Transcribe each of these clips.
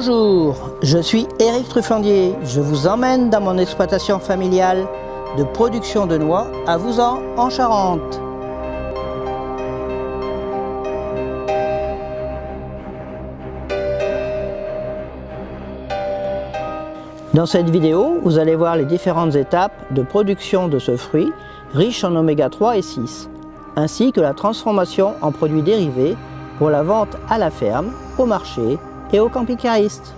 Bonjour, je suis Éric Truffandier. Je vous emmène dans mon exploitation familiale de production de noix à Vouzan en Charente. Dans cette vidéo, vous allez voir les différentes étapes de production de ce fruit riche en oméga 3 et 6, ainsi que la transformation en produits dérivés pour la vente à la ferme, au marché et aux camping-caristes.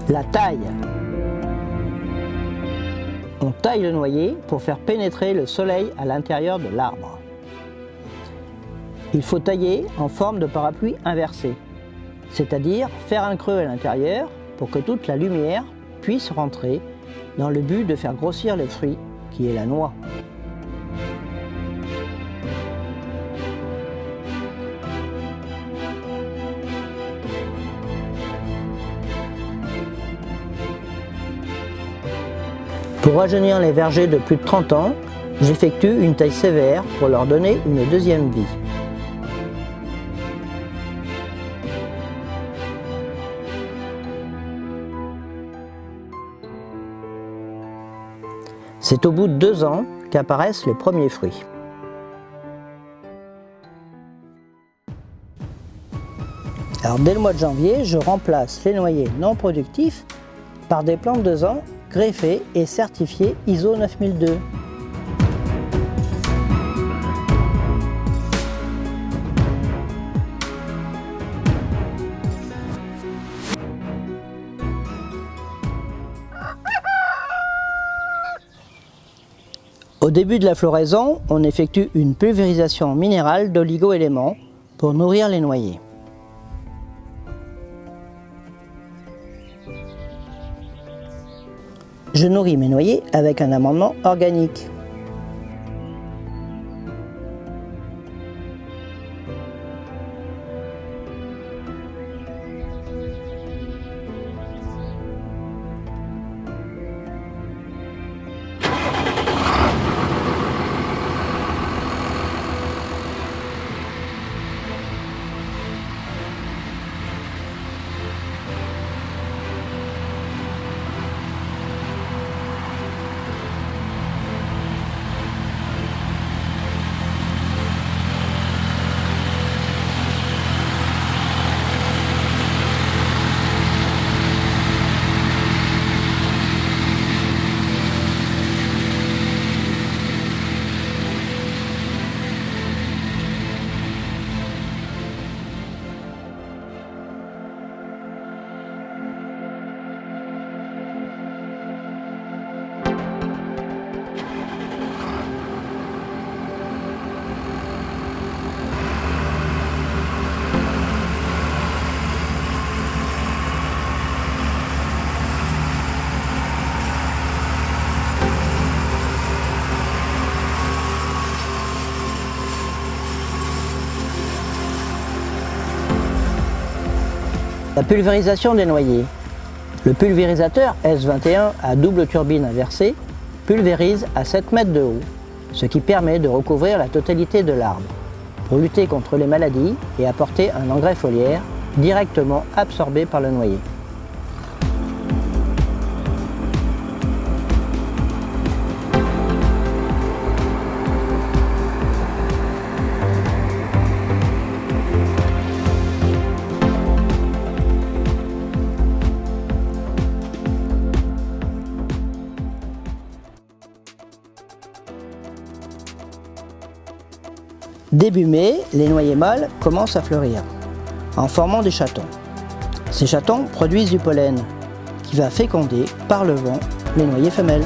La taille. On taille le noyer pour faire pénétrer le soleil à l'intérieur de l'arbre. Il faut tailler en forme de parapluie inversé, c'est-à-dire faire un creux à l'intérieur pour que toute la lumière puisse rentrer dans le but de faire grossir le fruit qui est la noix. Pour rajeunir les vergers de plus de 30 ans, j'effectue une taille sévère pour leur donner une deuxième vie. C'est au bout de 2 ans qu'apparaissent les premiers fruits. Alors dès le mois de janvier, je remplace les noyers non productifs par des plants de 2 ans greffés et certifiés ISO 9002. Au début de la floraison, on effectue une pulvérisation minérale d'oligo-éléments pour nourrir les noyers. Je nourris mes noyers avec un amendement organique. La pulvérisation des noyers. Le pulvérisateur S21 à double turbine inversée pulvérise à 7 mètres de haut, ce qui permet de recouvrir la totalité de l'arbre, pour lutter contre les maladies et apporter un engrais foliaire directement absorbé par le noyer. Début mai, les noyers mâles commencent à fleurir, en formant des chatons. Ces chatons produisent du pollen, qui va féconder par le vent les noyers femelles.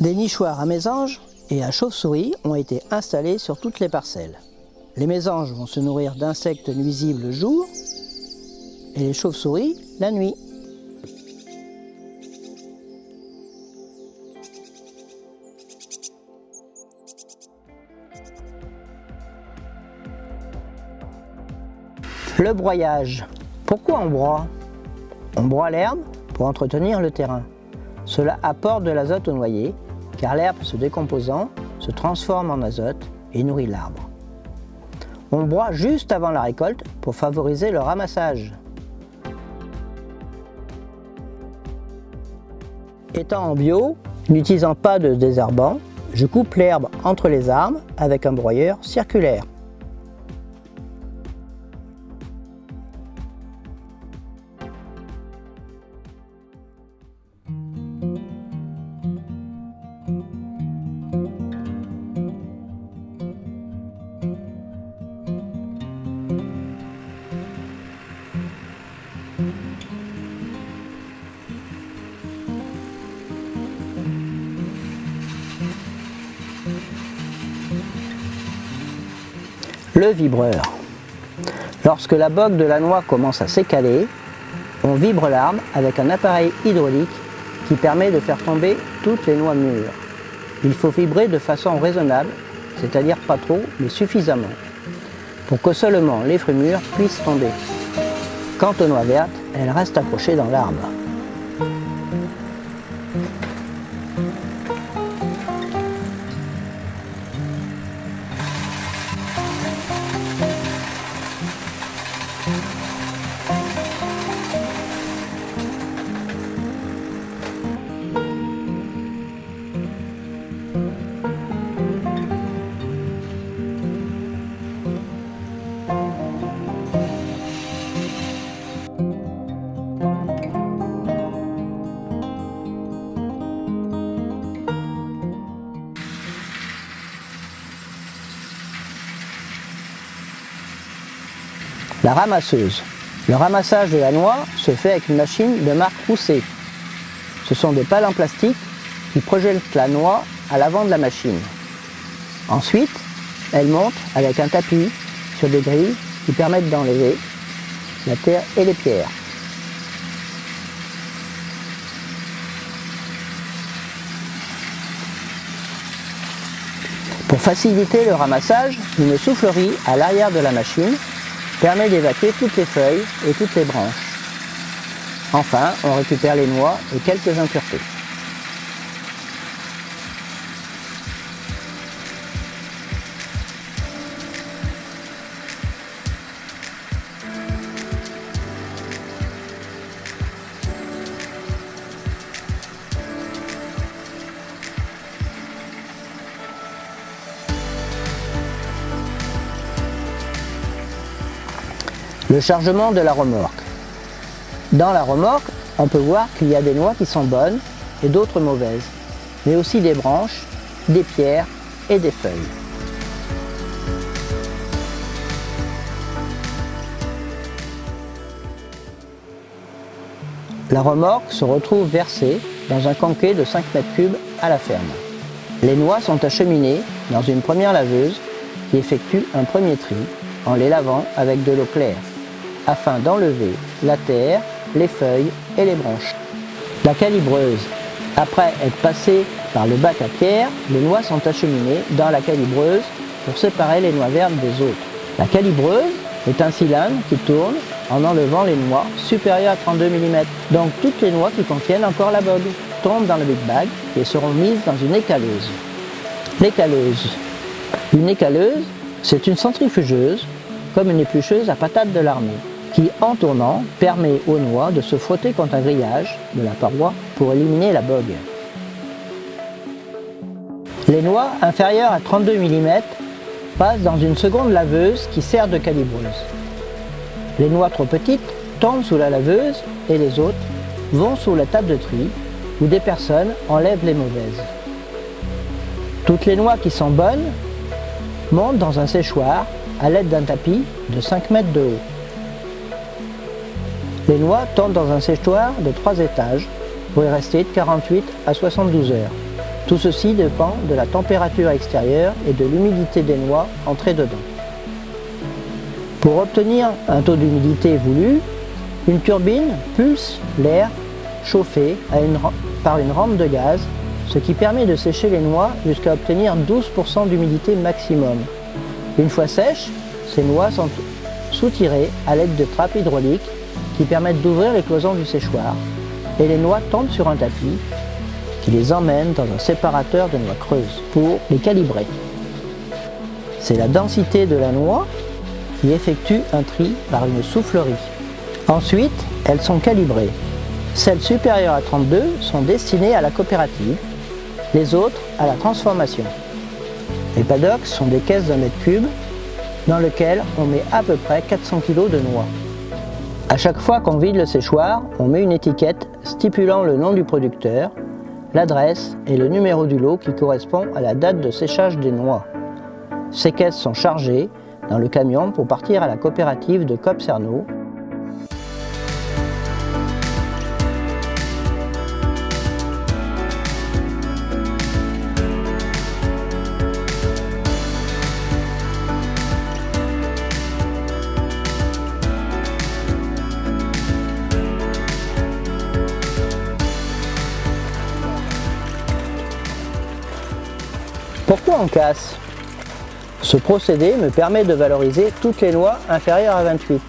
Des nichoirs à mésanges et à chauves-souris ont été installés sur toutes les parcelles. Les mésanges vont se nourrir d'insectes nuisibles le jour et les chauves-souris la nuit. Le broyage. Pourquoi on broie? On broie l'herbe pour entretenir le terrain. Cela apporte de l'azote au noyer, car l'herbe se décomposant se transforme en azote et nourrit l'arbre. On broie juste avant la récolte pour favoriser le ramassage. Étant en bio, n'utilisant pas de désherbant, je coupe l'herbe entre les arbres avec un broyeur circulaire. Le vibreur. Lorsque la bogue de la noix commence à s'écaler, on vibre l'arbre avec un appareil hydraulique qui permet de faire tomber toutes les noix mûres. Il faut vibrer de façon raisonnable, c'est-à-dire pas trop, mais suffisamment, pour que seulement les fruits mûrs puissent tomber. Quant aux noix vertes, elles restent accrochées dans l'arbre. La ramasseuse. Le ramassage de la noix se fait avec une machine de marque Rousset. Ce sont des pales en plastique qui projettent la noix à l'avant de la machine. Ensuite, elle monte avec un tapis sur des grilles qui permettent d'enlever la terre et les pierres. Pour faciliter le ramassage, une soufflerie à l'arrière de la machine permet d'évacuer toutes les feuilles et toutes les branches. Enfin, on récupère les noix et quelques impuretés. Le chargement de la remorque. Dans la remorque, on peut voir qu'il y a des noix qui sont bonnes et d'autres mauvaises, mais aussi des branches, des pierres et des feuilles. La remorque se retrouve versée dans un canquet de 5 mètres cubes à la ferme. Les noix sont acheminées dans une première laveuse qui effectue un premier tri en les lavant avec de l'eau claire, afin d'enlever la terre, les feuilles et les branches. La calibreuse. Après être passée par le bac à pierre, les noix sont acheminées dans la calibreuse pour séparer les noix vertes des autres. La calibreuse est un cylindre qui tourne en enlevant les noix supérieures à 32 mm. Donc toutes les noix qui contiennent encore la bogue tombent dans le big bag et seront mises dans une écaleuse. L'écaleuse. Une écaleuse, c'est une centrifugeuse, comme une éplucheuse à patates de l'armée, qui, en tournant, permet aux noix de se frotter contre un grillage de la paroi pour éliminer la bogue. Les noix inférieures à 32 mm passent dans une seconde laveuse qui sert de calibreuse. Les noix trop petites tombent sous la laveuse et les autres vont sous la table de tri où des personnes enlèvent les mauvaises. Toutes les noix qui sont bonnes montent dans un séchoir à l'aide d'un tapis de 5 mètres de haut. Les noix tombent dans un séchoir de 3 étages pour y rester de 48 à 72 heures. Tout ceci dépend de la température extérieure et de l'humidité des noix entrées dedans. Pour obtenir un taux d'humidité voulu, une turbine pulse l'air chauffé par une rampe de gaz, ce qui permet de sécher les noix jusqu'à obtenir 12% d'humidité maximum. Une fois sèches, ces noix sont soutirées à l'aide de trappes hydrauliques qui permettent d'ouvrir les cloisons du séchoir et les noix tombent sur un tapis qui les emmène dans un séparateur de noix creuses pour les calibrer. C'est la densité de la noix qui effectue un tri par une soufflerie. Ensuite, elles sont calibrées. Celles supérieures à 32 sont destinées à la coopérative, les autres à la transformation. Les paddocks sont des caisses d'un mètre cube dans lesquelles on met à peu près 400 kg de noix. À chaque fois qu'on vide le séchoir, on met une étiquette stipulant le nom du producteur, l'adresse et le numéro du lot qui correspond à la date de séchage des noix. Ces caisses sont chargées dans le camion pour partir à la coopérative de Coop-Cerno. Pourquoi on casse? Ce procédé me permet de valoriser toutes les noix inférieures à 28.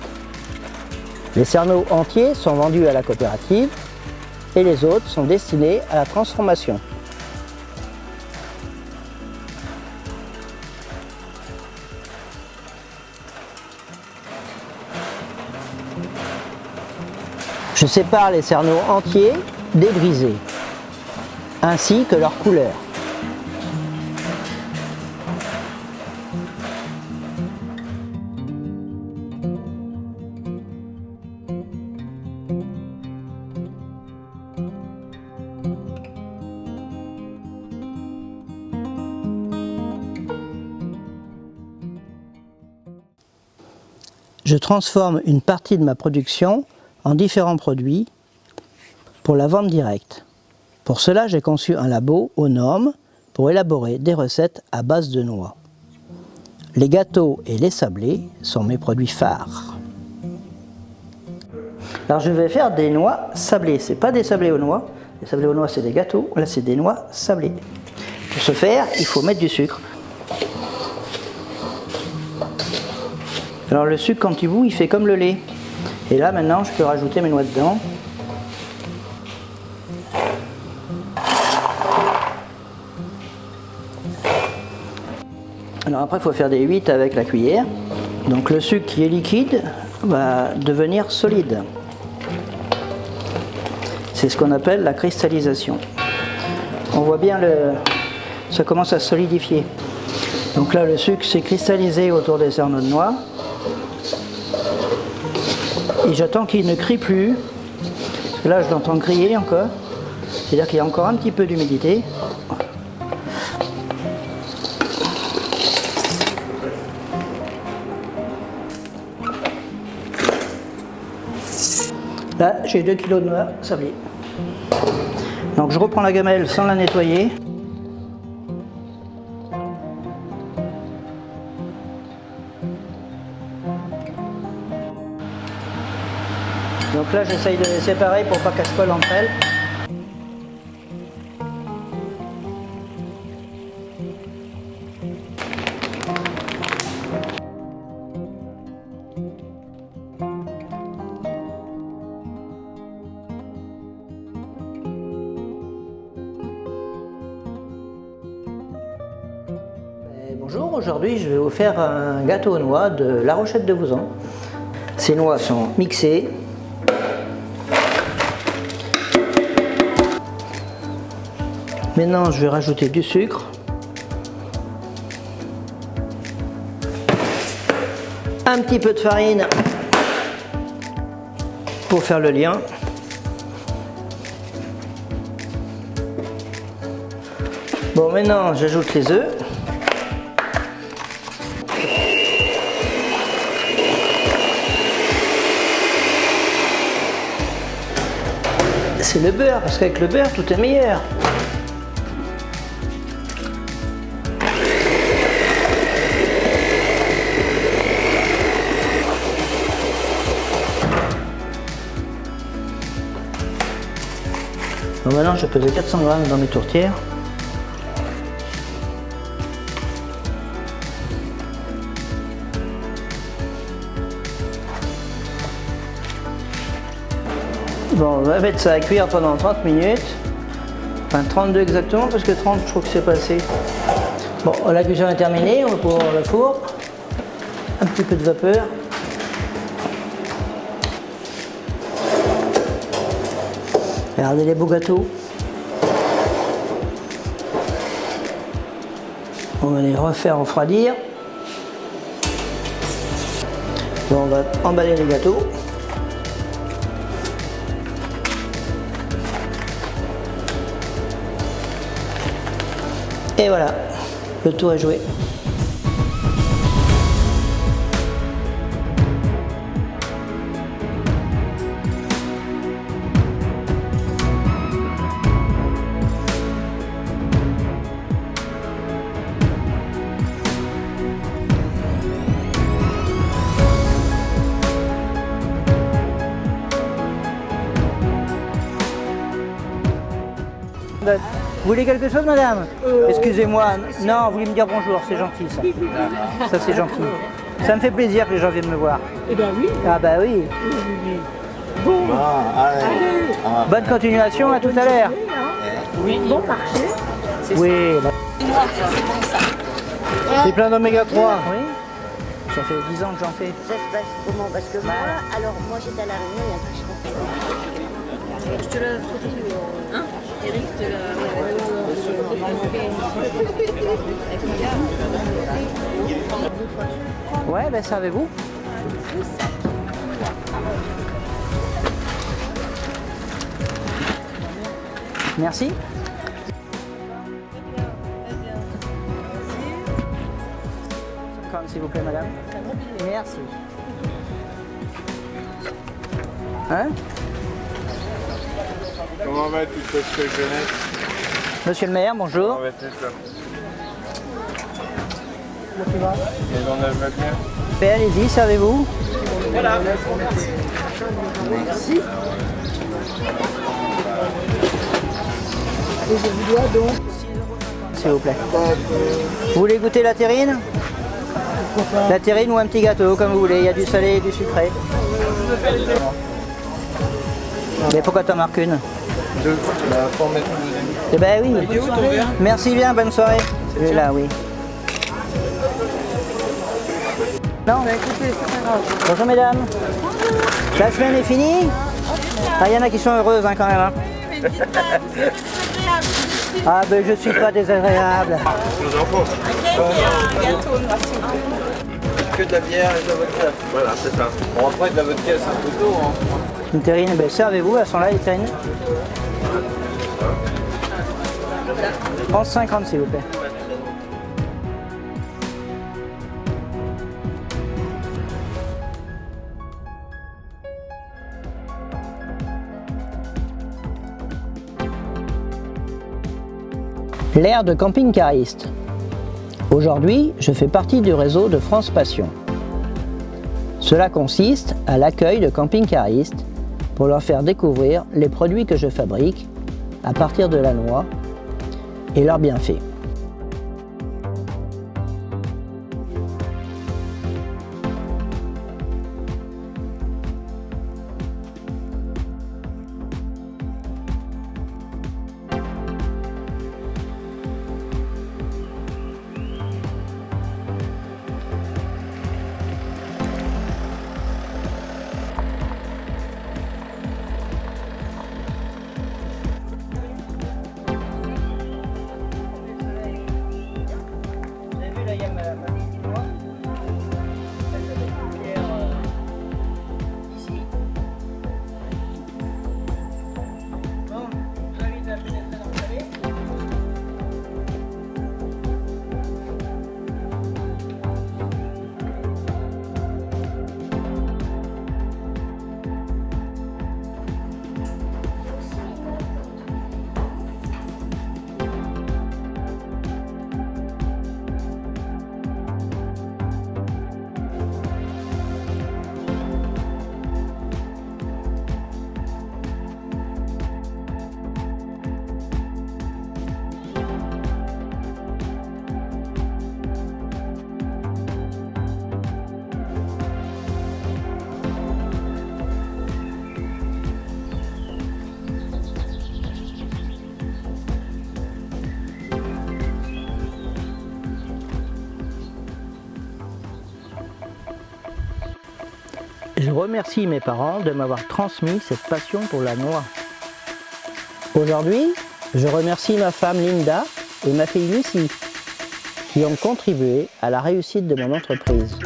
Les cerneaux entiers sont vendus à la coopérative et les autres sont destinés à la transformation. Je sépare les cerneaux entiers des brisés, ainsi que leur couleur. Je transforme une partie de ma production en différents produits pour la vente directe. Pour cela, j'ai conçu un labo aux normes pour élaborer des recettes à base de noix. Les gâteaux et les sablés sont mes produits phares. Alors je vais faire des noix sablées. Ce n'est pas des sablés aux noix. Les sablés aux noix, c'est des gâteaux. Là, c'est des noix sablées. Pour ce faire, il faut mettre du sucre. Alors le sucre, quand il bout, il fait comme le lait. Et là, maintenant, je peux rajouter mes noix dedans. Alors après, il faut faire des 8 avec la cuillère. Donc le sucre qui est liquide va devenir solide. C'est ce qu'on appelle la cristallisation. On voit bien, ça commence à solidifier. Donc là, le sucre s'est cristallisé autour des cerneaux de noix. Et j'attends qu'il ne crie plus. Parce que là, je l'entends crier encore. C'est-à-dire qu'il y a encore un petit peu d'humidité. Là, j'ai 2 kg de noix sablées. Donc je reprends la gamelle sans la nettoyer. Donc là, j'essaye de les séparer pour pas qu'elles se collent entre elles. Bonjour, aujourd'hui je vais vous faire un gâteau aux noix de La Rochette de Vouzan. Ces noix sont mixées. Maintenant, je vais rajouter du sucre, un petit peu de farine pour faire le lien. Bon, maintenant, j'ajoute les œufs. C'est le beurre, parce qu'avec le beurre, tout est meilleur. Donc maintenant je pèse 400 grammes dans mes tourtières. Bon, on va mettre ça à cuire pendant 30 minutes. Enfin 32 exactement, parce que 30 je trouve que c'est passé. Bon, la cuisson est terminée, on va pouvoir ouvrir le four. Un petit peu de vapeur. Regardez les beaux gâteaux. On va les refaire refroidir. Bon, on va emballer les gâteaux. Et voilà, le tour est joué. Vous voulez quelque chose, madame? Excusez-moi. Non, vous voulez me dire bonjour, c'est gentil ça. Ça c'est gentil. Ça me fait plaisir que les gens viennent me voir. Eh ben oui. Ah bah oui. Bon, allez. Bonne continuation, à tout à l'heure. oui. Bon marché. Oui. C'est plein d'oméga 3. Oui. Ça fait 10 ans que j'en fais. Ça se passe comment? Parce que moi, alors moi j'étais à la réunion, il y a que je comprends. Je te la photocopie. Hein Eric te la. Ouais, ben servez-vous. Merci. S'il vous plaît, madame. Merci. Hein? Comment va tout ce que jeunesse? Monsieur le maire, bonjour. Comment va-t-il ça? Et on va bien? Ben, allez-y, servez-vous. Voilà. Merci. Et je vous dois donc. S'il vous plaît. Vous voulez goûter la terrine? La terrine ou un petit gâteau, comme vous voulez. Il y a du salé et du sucré. Mais pourquoi t'en marques une? Deux. Pour mettre le deuxième. Eh ben oui. Merci bien, bonne soirée. Je suis là, oui. Non, Écoutez, c'est pas grave. bonjour mesdames. La semaine est finie? Ah, il y en a qui sont heureuses hein, quand même. Hein. Ah ben je suis pas désagréable. Nos enfants. Que de la bière et de la vodka. Voilà, c'est ça. Bon, après, de la vodka, c'est un peu tôt. Hein. Une terrine, ben servez-vous, elles sont là les terrines. 11,50 s'il vous plaît. L'aire de camping-cariste. Aujourd'hui, je fais partie du réseau de France Passion. Cela consiste à l'accueil de camping-caristes pour leur faire découvrir les produits que je fabrique à partir de la noix et leurs bienfaits. Je remercie mes parents de m'avoir transmis cette passion pour la noix. Aujourd'hui, je remercie ma femme Linda et ma fille Lucie qui ont contribué à la réussite de mon entreprise.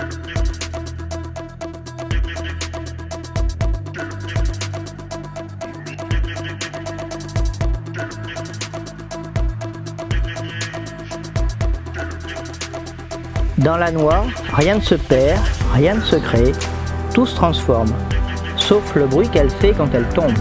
Dans la noix, rien ne se perd, rien ne se crée, tout se transforme, sauf le bruit qu'elle fait quand elle tombe.